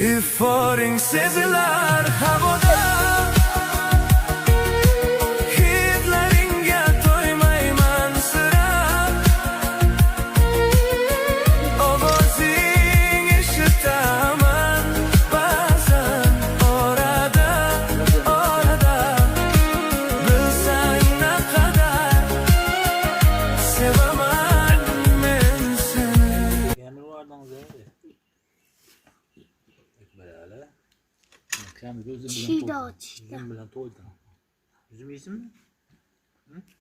iforing sezilar havoda. Hidlaringga to'ymayman sira, ovozing eshitaman ba'zan orada. Bilsang naqadar sevaman men seni. Yana vardınız abi. Ekber ala. Kami gözüm bilan Çiğde to'yding. o, çiğde. Yüzüm bilan to'yding. Yüzüm yeysinmi?